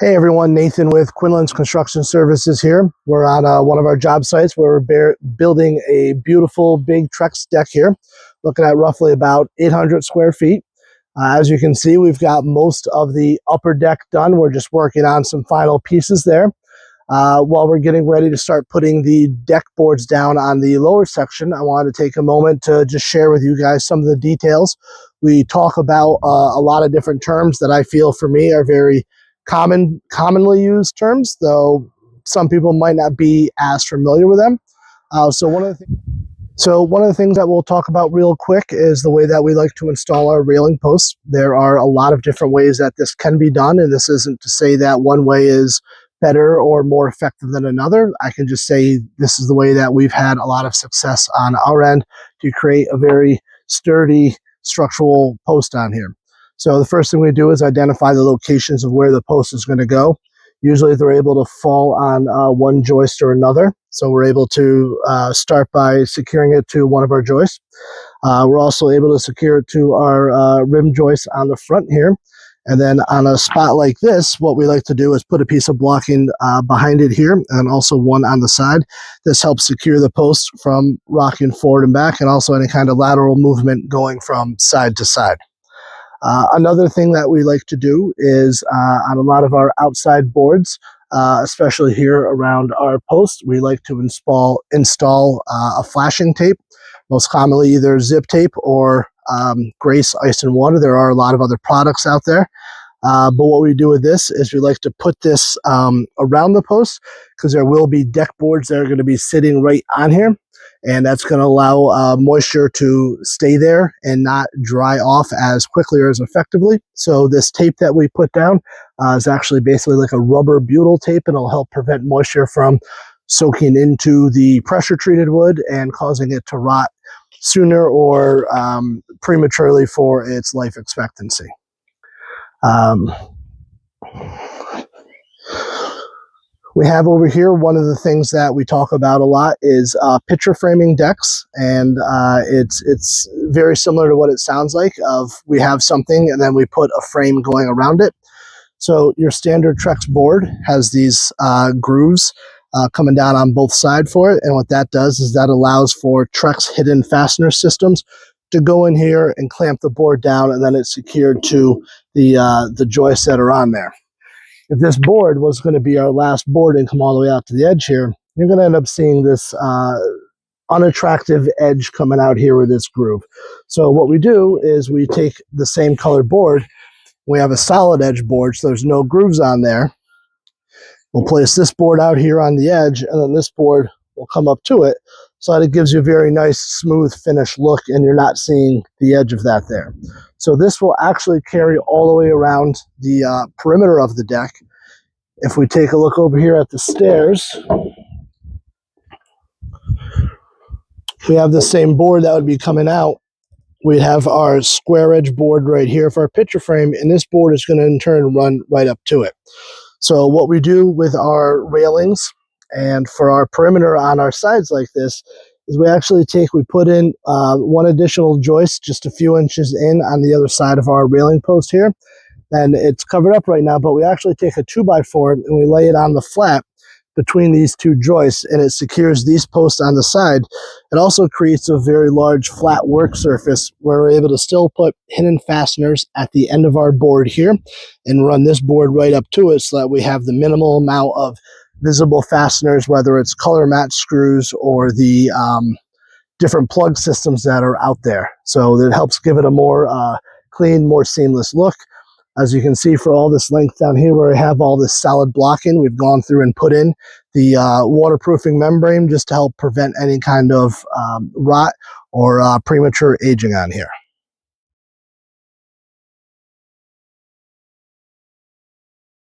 Hey everyone, Nathan with Quinlan's Construction Services here. We're on one of our job sites where we're building a beautiful big Trex deck here, looking at roughly about 800 square feet. As you can see, we've got most of the upper deck done. We're just working on some final pieces there. While we're getting ready to start putting the deck boards down on the lower section, I wanted to take a moment to just share with you guys some of the details. We talk about a lot of different terms that I feel for me are very commonly used terms, though some people might not be as familiar with them. So one of the things that we'll talk about real quick is the way that we like to install our railing posts. There are a lot of different ways that this can be done, and this isn't to say that one way is better or more effective than another. I can just say this is the way that we've had a lot of success on our end to create a very sturdy structural post on here. So the first thing we do is identify the locations of where the post is going to go. Usually they're able to fall on one joist or another. So we're able to start by securing it to one of our joists. We're also able to secure it to our rim joist on the front here. And then on a spot like this, what we like to do is put a piece of blocking behind it here and also one on the side. This helps secure the post from rocking forward and back, and also any kind of lateral movement going from side to side. Another thing that we like to do is on a lot of our outside boards, especially here around our post, we like to install a flashing tape, most commonly either zip tape or Grace Ice and Water. There are a lot of other products out there. But what we do with this is we like to put this around the post, because there will be deck boards that are going to be sitting right on here. And that's going to allow moisture to stay there and not dry off as quickly or as effectively. So this tape that we put down is actually basically like a rubber butyl tape, and it'll help prevent moisture from soaking into the pressure treated wood and causing it to rot sooner or prematurely for its life expectancy. We have over here, one of the things that we talk about a lot is picture framing decks, and it's very similar to what it sounds like. We have something and then we put a frame going around it. So your standard Trex board has these grooves coming down on both sides for it, and what that does is that allows for Trex hidden fastener systems to go in here and clamp the board down, and then it's secured to the joists that are on there. If this board was going to be our last board and come all the way out to the edge here, you're going to end up seeing this unattractive edge coming out here with this groove. So what we do is we take the same color board. We have a solid edge board, so there's no grooves on there. We'll place this board out here on the edge, and then this board will come up to it, so that it gives you a very nice, smooth, finished look, and you're not seeing the edge of that there. So this will actually carry all the way around the perimeter of the deck. If we take a look over here at the stairs, we have the same board that would be coming out. We have our square edge board right here for our picture frame, and this board is going to in turn run right up to it. So what we do with our railings and for our perimeter on our sides like this is we put in one additional joist just a few inches in on the other side of our railing post here. And it's covered up right now, but we actually take a 2x4 and we lay it on the flat between these two joists, and it secures these posts on the side. It also creates a very large flat work surface where we're able to still put hidden fasteners at the end of our board here and run this board right up to it, so that we have the minimal amount of visible fasteners, whether it's color match screws or the different plug systems that are out there. So that helps give it a more clean, more seamless look. As you can see, for all this length down here where I have all this solid blocking, we've gone through and put in the waterproofing membrane just to help prevent any kind of rot or premature aging on here.